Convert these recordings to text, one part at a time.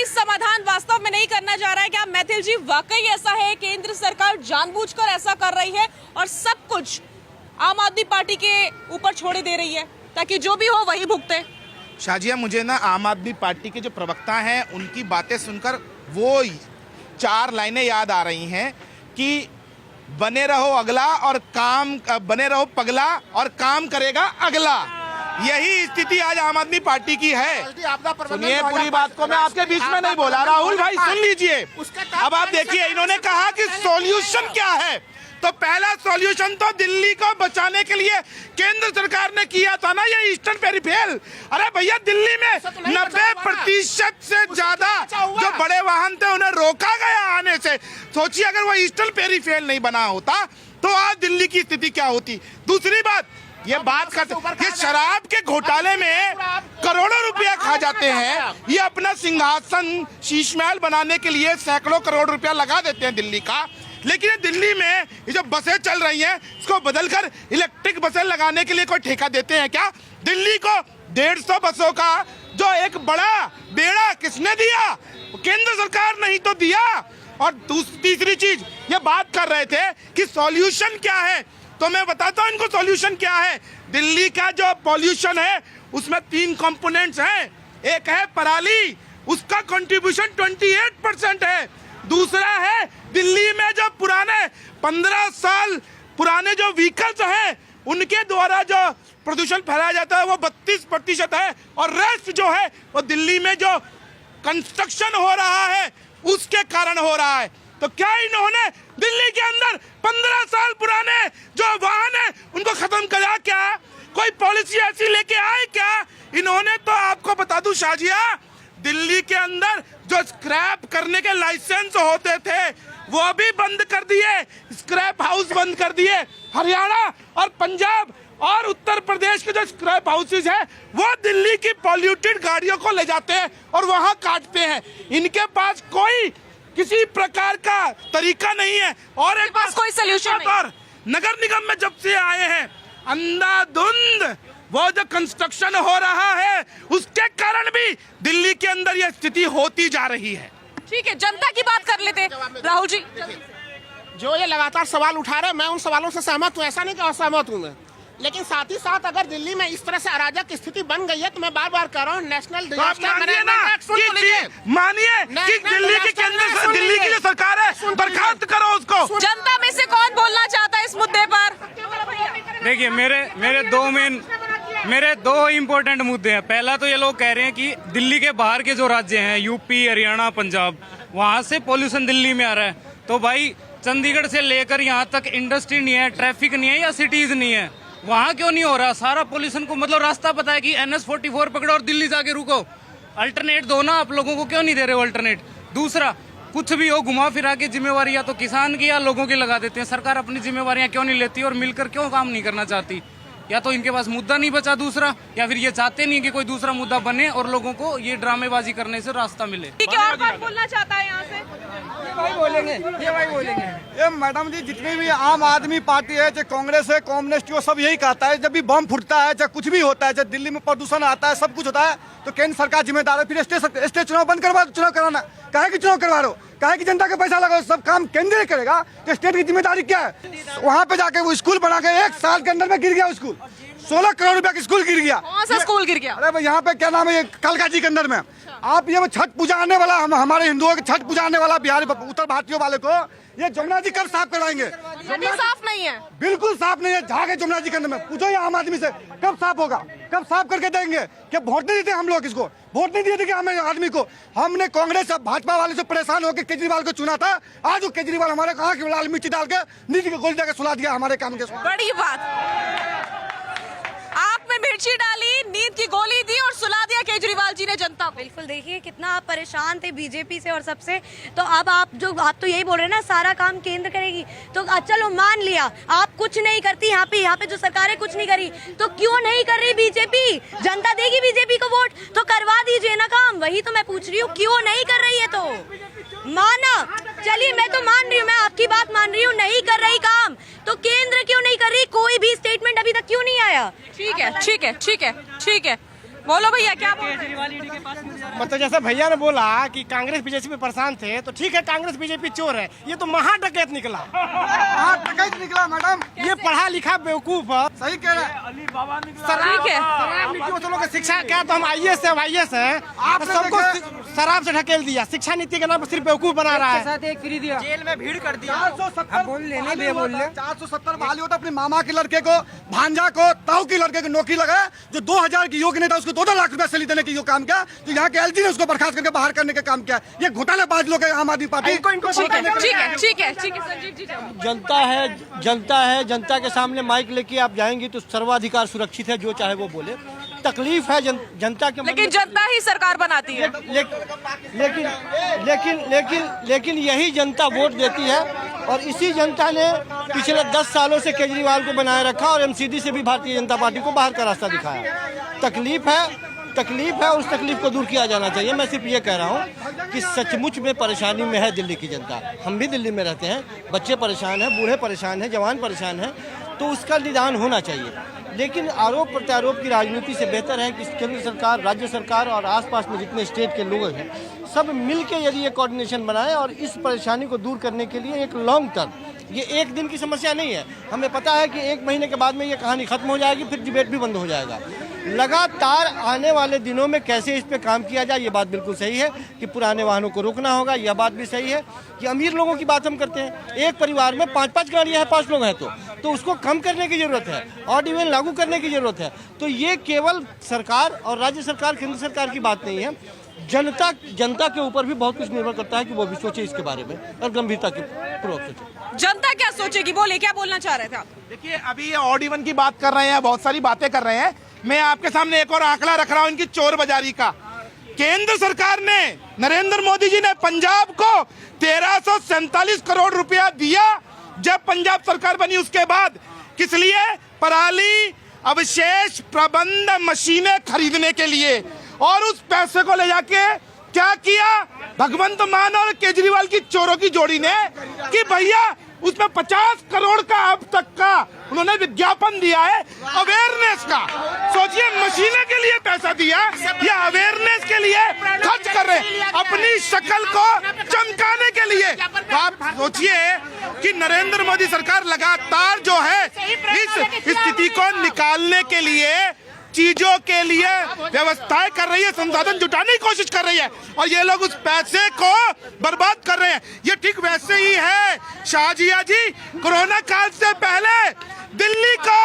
समाधान वास्तव में नहीं करना जा रहा है। क्या मैथिल जी वाकई ऐसा है, केंद्र सरकार जानबूझकर ऐसा कर रही है और सब कुछ आम आदमी पार्टी के ऊपर छोड़े दे रही है ताकि जो भी हो वही भुगते? शाजिया, मुझे ना आम आदमी पार्टी के जो प्रवक्ता हैं उनकी बातें सुनकर वो 4 लाइनें याद आ रही हैं कि बने रहो अगला और काम, बने रहो पगला और काम करेगा अगला। यही स्थिति आज आम आदमी पार्टी की है। सुनिए पूरी बात को, मैं आपके बीच में नहीं बोला। राहुल भाई सुन लीजिए। अब आप देखिए, इन्होंने कहा कि सॉल्यूशन क्या है। तो पहला सॉल्यूशन तो दिल्ली को बचाने के लिए केंद्र सरकार ने किया था ना, ये ईस्टर्न पेरिफेरल। अरे भैया, दिल्ली में 90% से ज्यादा जो बड़े वाहन थे उन्हें रोका गया आने से। सोचिए अगर वो ईस्टर्न पेरिफेरल नहीं बना होता तो आज दिल्ली की स्थिति क्या होती। दूसरी बात, ये बात करते, ये शराब के घोटाले में करोड़ों रुपया खा जाते हैं। ये अपना सिंहासन शीशमहल बनाने के लिए सैकड़ों करोड़ रुपया लगा देते हैं दिल्ली का। लेकिन दिल्ली में ये जो बसें चल रही हैं इसको बदलकर इलेक्ट्रिक बसें लगाने के लिए कोई ठेका देते हैं क्या? दिल्ली को 150 बसों का जो एक बड़ा बेड़ा किसने दिया? केंद्र सरकार नहीं तो दिया। और तीसरी चीज, ये बात कर रहे थे कि सॉल्यूशन क्या है, तो मैं बताता हूं इनको सॉल्यूशन क्या है। दिल्ली का जो पॉल्यूशन है उसमें 3 कंपोनेंट्स हैं। एक है पराली, उसका कंट्रीब्यूशन 28% है। दूसरा है दिल्ली में जो पुराने 15 साल पुराने जो व्हीकल्स हैं उनके द्वारा जो प्रदूषण फैलाया जाता है वो 32% है। और रेस्ट जो है वो दिल्ली में जो कंस्ट्रक्शन हो रहा है उसके कारण हो रहा है। तो क्या इन्होंने दिल्ली के अंदर 15 साल पुराने जो वाहन है उनको खत्म करा क्या? कोई पॉलिसी ऐसी लेके आए क्या? इन्होंने तो आपको बता दूं शाजिया, दिल्ली के अंदर जो स्क्रैप करने के लाइसेंस होते थे वो भी बंद कर दिए, स्क्रैप हाउस बंद कर दिए। हरियाणा और पंजाब और उत्तर प्रदेश के जो स्क्रैप हाउसेज हैं वो दिल्ली की पॉल्यूटेड गाड़ियों को ले जाते हैं और वहां काटते हैं। इनके पास कोई किसी प्रकार का तरीका नहीं है। और एक पास कोई सॉल्यूशन नहीं। नगर निगम में जब से आए हैं अंधाधुंध वो जो कंस्ट्रक्शन हो रहा है उसके कारण भी दिल्ली के अंदर ये स्थिति होती जा रही है। ठीक है, जनता की बात कर लेते राहुल जी। जो ये लगातार सवाल उठा रहे हैं मैं उन सवालों से सहमत हूँ, ऐसा नहीं कि असहमत हूँ मैं। लेकिन साथ ही साथ अगर दिल्ली में इस तरह से अराजक स्थिति बन गई है तो मैं बार बार कह रहा हूँ नेशनल डिजास्टर मैनेजमेंट एक्ट मानिए कि दिल्ली के केंद्र, दिल्ली की जो सरकार है बर्खास्त करो उसको। जनता में से कौन बोलना चाहता है इस मुद्दे पर? देखिए, मेरे 2 इम्पोर्टेंट मुद्दे हैं। पहला तो ये लोग कह रहे हैं कि दिल्ली के बाहर के जो राज्य हैं यूपी, हरियाणा, पंजाब, वहाँ से पॉल्यूशन दिल्ली में आ रहा है। तो भाई चंडीगढ़ से लेकर यहाँ तक इंडस्ट्री नहीं है, ट्रैफिक नहीं है या सिटीज नहीं है, वहाँ क्यों नहीं हो रहा? सारा पॉल्यूशन को मतलब रास्ता पता है कि NH-44 पकड़ो और दिल्ली जाके रुको। अल्टरनेट दो ना, आप लोगों को क्यों नहीं दे रहे हो अल्टरनेट? दूसरा, कुछ भी हो घुमा फिरा के जिम्मेवारी या तो किसान की या लोगों की लगा देते हैं। सरकार अपनी जिम्मेवारियां क्यों नहीं लेती और मिलकर क्यों काम नहीं करना चाहती? या तो इनके पास मुद्दा नहीं बचा दूसरा, या फिर ये चाहते नहीं कि कोई दूसरा मुद्दा बने और लोगों को ये ड्रामेबाजी करने से रास्ता मिले। और कौन बोलना चाहता है यहाँ से? ये भाई बोलेंगे। ये मैडम जी, जितनी भी आम आदमी पार्टी है, चाहे कांग्रेस है, कम्युनिस्ट, वो सब यही कहता है जब भी बम फूटता है, चाहे कुछ भी होता है, चाहे दिल्ली में प्रदूषण आता है, सब कुछ होता है तो केंद्र सरकार जिम्मेदार है। फिर स्टेट चुनाव बंद करवा, चुनाव कराना काहे की चुनाव करवा रहे हो? काहे की जनता का पैसा लगाओ? सब काम केंद्र करेगा तो स्टेट की जिम्मेदारी क्या है? वहाँ पे जाके वो स्कूल बना के 1 साल के अंदर में गिर गया स्कूल, 16 करोड़ रुपया का स्कूल गिर गया। कौन सा स्कूल गिर गया? अरे भाई यहाँ पे क्या नाम है, कालका जी के अंदर में। आप ये छठ पूजा आने वाला, हमारे हिंदुओं के छठ पूजा आने वाला, बिहार उत्तर भारतीयों वाले को ये जमुना जी कब साफ करवाएंगे? साफ नहीं है, बिल्कुल साफ नहीं है। झाग है जमुना जी के अंदर में, पूछो ये आम आदमी से कब साफ होगा, कब साफ करके देंगे? क्या वोट नहीं देते हम लोग? इसको वोट नहीं दिए थे कि हमें आदमी को? हमने कांग्रेस भाजपा वाले से परेशान होकर केजरीवाल को चुना था। आज वो केजरीवाल हमारे कहा कि लाल मिर्ची डाल के नीति की गोली देकर सुला दिया हमारे काम के। बड़ी बात, आग में मिर्ची डाली, नींद की गोली दी और सुला दिया केजरीवाल जी ने जनता को। बिल्कुल, देखिए कितना आप परेशान थे बीजेपी से और सबसे। तो अब आप तो यही बोल रहे हैं ना सारा काम केंद्र करेगी, तो चलो मान लिया आप कुछ नहीं करती। यहाँ पे जो सरकारें कुछ नहीं करी तो क्यों नहीं कर रही बीजेपी? जनता देगी बीजेपी को वोट तो करवा दीजिए ना काम। वही तो मैं पूछ रही हूँ, क्यों नहीं कर रही है? तो माना, चलिए मैं तो मान रही हूँ, मैं आपकी बात मान रही हूँ, नहीं कर रही काम तो केंद्र क्यों नहीं कर रही? कोई भी स्टेटमेंट अभी तक क्यों नहीं आया? ठीक है, ठीक है, ठीक है, ठीक है। बोलो भैया क्या बोल रहे हैं? मतलब जैसे भैया ने बोला कि कांग्रेस बीजेपी में परेशान थे, तो ठीक है, कांग्रेस बीजेपी चोर है, ये तो महा डकैत निकला। डकैत निकला मैडम, ये पढ़ा लिखा बेवकूफ है। सही कह रहे हैं। ठीक है, शराब नीति वसूलों की शिक्षा क्या, तो हम IAS है, IAS है, आपने सबको देखा- शराब से ढकेल दिया। शिक्षा नीति के नाम पर सिर्फ बेवकूफ बना रहा है। साथ एक फ्री दिया, जेल में भीड़ कर दिया। 470 बहाली होता अपने मामा के लड़के को, भांजा को, ताऊ के लड़के को नौकरी लगाया, जो 2000 की योग्य नेता उसको 2 लाख रुपया सैलरी देने की यो काम किया, तो यहाँ के LG ने उसको बर्खास्त करके बाहर करने का काम किया। ये घोटालेबाज लोग है आम आदमी पार्टी। ठीक है संजीव जी जनता है, जनता के सामने माइक लेके आप जाएंगी तो सर्वाधिकार सुरक्षित है, जो चाहे वो बोले। तकलीफ है जनता के, लेकिन जनता ही सरकार बनाती है। लेकिन यही जनता वोट देती है, और इसी जनता ने पिछले 10 सालों से केजरीवाल को बनाए रखा और MCD से भी भारतीय जनता पार्टी को बाहर का रास्ता दिखाया। तकलीफ है, उस तकलीफ को दूर किया जाना चाहिए। मैं सिर्फ ये कह रहा हूँ कि सचमुच में परेशानी में है दिल्ली की जनता। हम भी दिल्ली में रहते हैं, बच्चे परेशान हैं, बूढ़े परेशान हैं, जवान परेशान हैं, तो उसका निदान होना चाहिए। लेकिन आरोप प्रत्यारोप की राजनीति से बेहतर है कि केंद्र सरकार, राज्य सरकार और आसपास में जितने स्टेट के लोग हैं, सब मिलके यदि ये कोऑर्डिनेशन बनाए और इस परेशानी को दूर करने के लिए एक लॉन्ग टर्म, ये एक दिन की समस्या नहीं है। हमें पता है कि 1 महीने के बाद में ये कहानी खत्म हो जाएगी, फिर डिबेट भी बंद हो जाएगा। लगातार आने वाले दिनों में कैसे इस पे काम किया जाए, ये बात बिल्कुल सही है कि पुराने वाहनों को रोकना होगा। यह बात भी सही है कि अमीर लोगों की बात हम करते हैं, एक परिवार में 5-5 गाड़ियां हैं, 5 लोग हैं, तो उसको कम करने की जरूरत है, ऑड इवन लागू करने की जरूरत है। तो ये केवल सरकार और राज्य सरकार, केंद्र सरकार की बात नहीं है, जनता के ऊपर भी बहुत कुछ निर्भर करता है कि वो भी सोचे इसके बारे में और गंभीरता के पूर्वक सोचे। जनता क्या सोचेगी, बोले क्या बोलना चाह रहे थे आप? देखिए, अभी ये ऑड इवन की बात कर रहे हैं, बहुत सारी बातें कर रहे हैं। मैं आपके सामने एक और आंकड़ा रख रहा हूं इनकी चोर बाजारी का। केंद्र सरकार ने, नरेंद्र मोदी जी ने पंजाब को 1347 करोड़ रुपया दिया जब पंजाब सरकार बनी। उसके बाद किस लिए? पराली अवशेष प्रबंध मशीनें खरीदने के लिए। और उस पैसे को ले जाके क्या किया भगवंत मान और केजरीवाल की चोरों की जोड़ी ने कि भैया उसमें 50 करोड़ का अब तक का उन्होंने विज्ञापन दिया है अवेयरनेस का। सोचिए, मशीनें के लिए पैसा दिया या अवेयरनेस के लिए खर्च कर रहे हैं, अपनी शक्ल को चमकाने के लिए। तो आप सोचिए कि नरेंद्र मोदी सरकार लगातार जो है इस स्थिति को निकालने के लिए, चीजों के लिए व्यवस्थाएं कर रही है, संसाधन जुटाने की कोशिश कर रही है, और ये लोग उस पैसे को बर्बाद कर रहे हैं। ये ठीक वैसे ही है शाहजिया जी, कोरोना काल से पहले दिल्ली को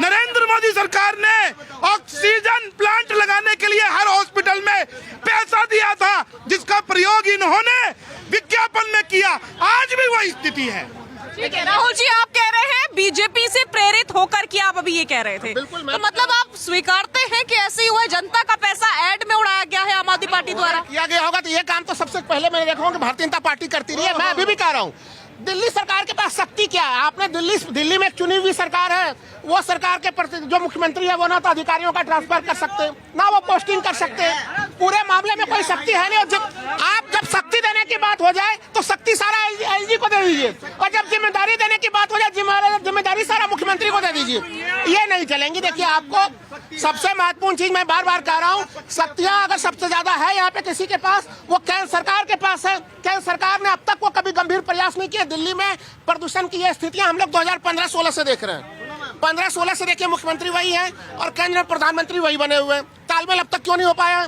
नरेंद्र मोदी सरकार ने ऑक्सीजन प्लांट लगाने के लिए हर हॉस्पिटल में पैसा दिया था, जिसका प्रयोग इन्होंने विज्ञापन में किया। आज भी वही स्थिति है। ठीक है राहुल जी, आप कह रहे हैं बीजेपी से प्रेरित होकर कि आप अभी ये कह रहे थे, तो मतलब आप स्वीकारते हैं कि ऐसे ही हुआ है, जनता का पैसा ऐड में उड़ाया गया है आम आदमी पार्टी द्वारा? किया गया होगा तो ये काम तो सबसे पहले मैंने देखा कि भारतीय जनता पार्टी करती रही है। मैं अभी भी कह रहा हूँ, दिल्ली सरकार के पास शक्ति क्या है? आपने दिल्ली में एक चुनी हुई सरकार है, वो सरकार के प्रति जो मुख्यमंत्री है वो ना तो अधिकारियों का ट्रांसफर कर सकते हैं, ना वो पोस्टिंग कर सकते हैं। पूरे मामले में कोई शक्ति है नहीं। और जब शक्ति देने की बात हो जाए तो शक्ति सारा LG को दे दीजिए, और जब जिम्मेदारी देने की बात हो जाए जिम्मेदारी सारा मुख्यमंत्री को दे दीजिए। ये नहीं चलेंगी। देखिए, आपको सबसे महत्वपूर्ण चीज मैं बार बार कह रहा हूँ, शक्तियां अगर सबसे ज्यादा है यहाँ पे किसी के पास, वो केंद्र सरकार के पास है। केंद्र सरकार ने अब तक वो कभी गंभीर प्रयास नहीं किया। दिल्ली में प्रदूषण की ये स्थितियां हम लोग 2015-16 से देख रहे हैं। 15-16 से देखिए, मुख्यमंत्री वही है और केंद्र में प्रधानमंत्री वही बने हुए हैं। तालमेल अब तक क्यों नहीं हो पाया?